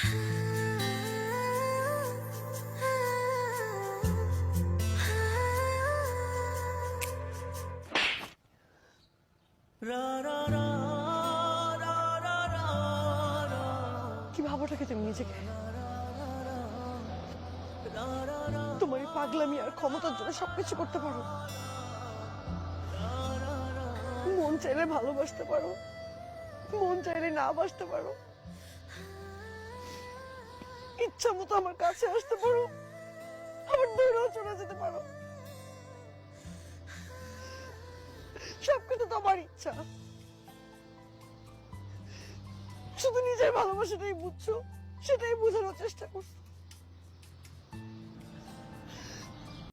কি ভাবোটাকে তুমি নিজেকে? তোমার এই পাগলামি আর ক্ষমতার জন্য সবকিছু করতে পারো। মন চাইলে ভালোবাসতে পারো, মন চাইলে না বাসতে পারো, ইচ্ছা মতো আমার কাছে আসতে পারো, আবার দূরেও চলে যেতে পারো। সবকিছু তোমার ইচ্ছা। শুধু নিজের ভালোবাসাটাই বুঝছো, সেটাই বোঝানোর চেষ্টা করছো।